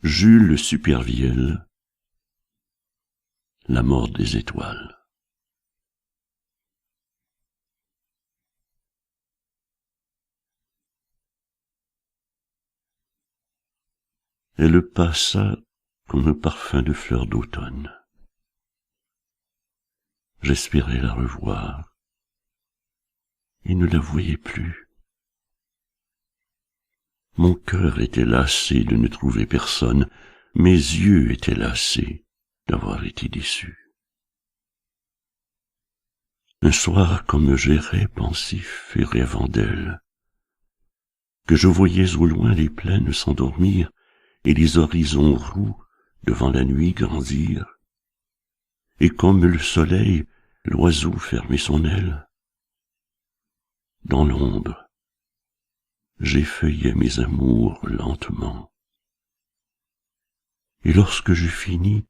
Jules Supervielle, La mort des étoiles. Elle passa comme un parfum de fleurs d'automne. J'espérais la revoir et ne la voyais plus. Mon cœur était lassé de ne trouver personne, mes yeux étaient lassés d'avoir été déçus. Un soir, comme j'errais pensif et rêvant d'elle, que je voyais au loin les plaines s'endormir et les horizons roux devant la nuit grandir, et comme le soleil, l'oiseau fermait son aile. Dans l'ombre, j'effeuillais mes amours lentement. Et lorsque j'eus fini,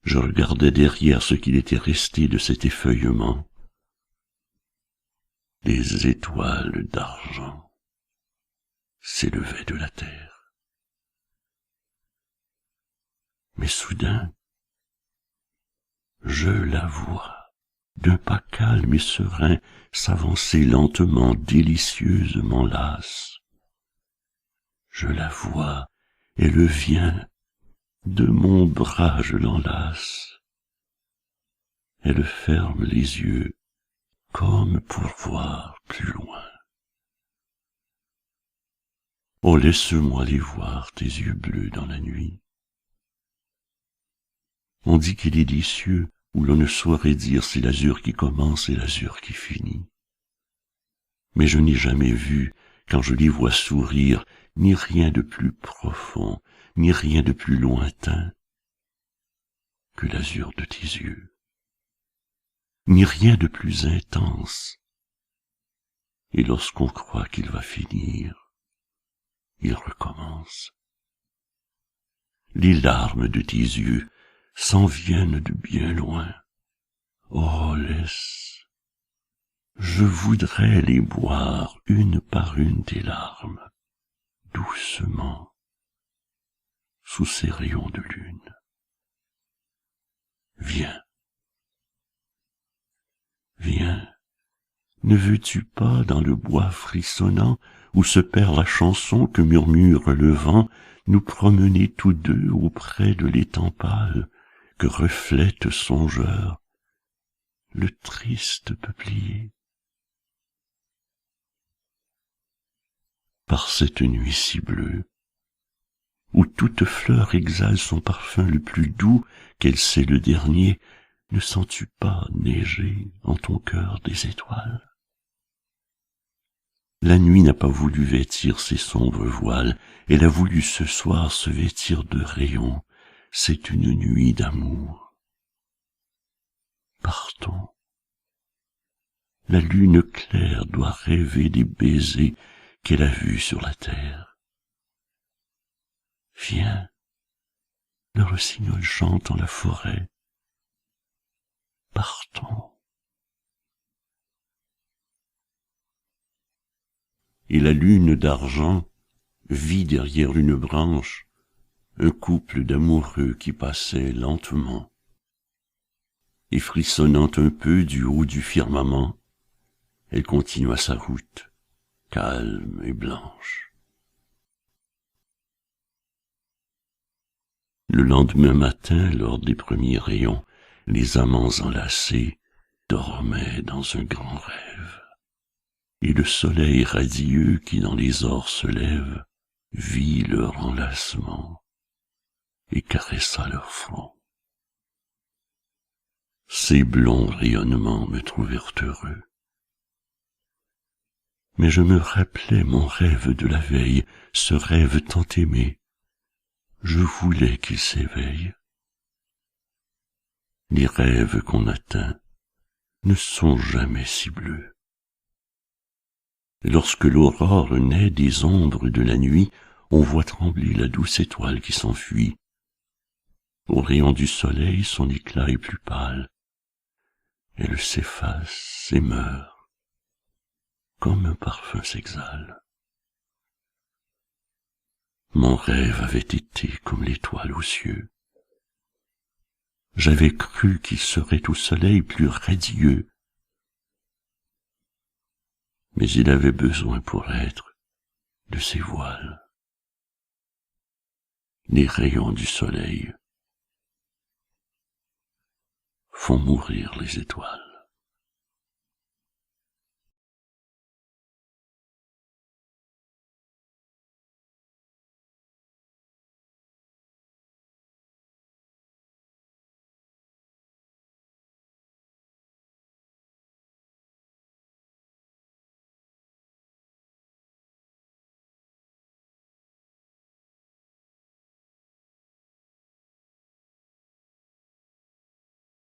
je regardais derrière ce qu'il était resté de cet effeuillement. Des étoiles d'argent s'élevaient de la terre. Mais soudain, je la vois, d'un pas calme et serein, s'avancer lentement, délicieusement lasse. Je la vois, elle vient, de mon bras je l'enlace. Elle ferme les yeux, comme pour voir plus loin. Oh, laisse-moi les voir, tes yeux bleus dans la nuit. On dit qu'il est des cieux où l'on ne saurait dire si l'azur qui commence et l'azur qui finit. Mais je n'ai jamais vu, quand je les vois sourire, ni rien de plus profond, ni rien de plus lointain que l'azur de tes yeux, ni rien de plus intense. Et lorsqu'on croit qu'il va finir, il recommence. Les larmes de tes yeux s'en viennent de bien loin. Oh, laisse, je voudrais les boire une par une tes larmes, doucement, sous ces rayons de lune. Viens, viens, ne veux-tu pas dans le bois frissonnant où se perd la chanson que murmure le vent, nous promener tous deux auprès de l'étang pâle que reflète songeur le triste peuplier. Par cette nuit si bleue, où toute fleur exhale son parfum le plus doux qu'elle sait le dernier, ne sens-tu pas neiger en ton cœur des étoiles? La nuit n'a pas voulu vêtir ses sombres voiles, elle a voulu ce soir se vêtir de rayons, c'est une nuit d'amour. Partons. La lune claire doit rêver des baisers qu'elle a vus sur la terre. Viens, le rossignol chante dans la forêt. Partons. Et la lune d'argent vit derrière une branche un couple d'amoureux qui passait lentement. Et frissonnant un peu du haut du firmament, elle continua sa route, calme et blanche. Le lendemain matin, lors des premiers rayons, les amants enlacés dormaient dans un grand rêve. Et le soleil radieux qui dans les ors se lève vit leur enlacement et caressa leur front. Ces blonds rayonnements me trouvèrent heureux. Mais je me rappelais mon rêve de la veille, ce rêve tant aimé. Je voulais qu'il s'éveille. Les rêves qu'on atteint ne sont jamais si bleus. Lorsque l'aurore naît des ombres de la nuit, on voit trembler la douce étoile qui s'enfuit. Au rayon du soleil, son éclat est plus pâle. Elle s'efface et meurt, comme un parfum s'exhale. Mon rêve avait été comme l'étoile aux cieux. J'avais cru qu'il serait au soleil plus radieux, mais il avait besoin pour être de ses voiles. Les rayons du soleil font mourir les étoiles.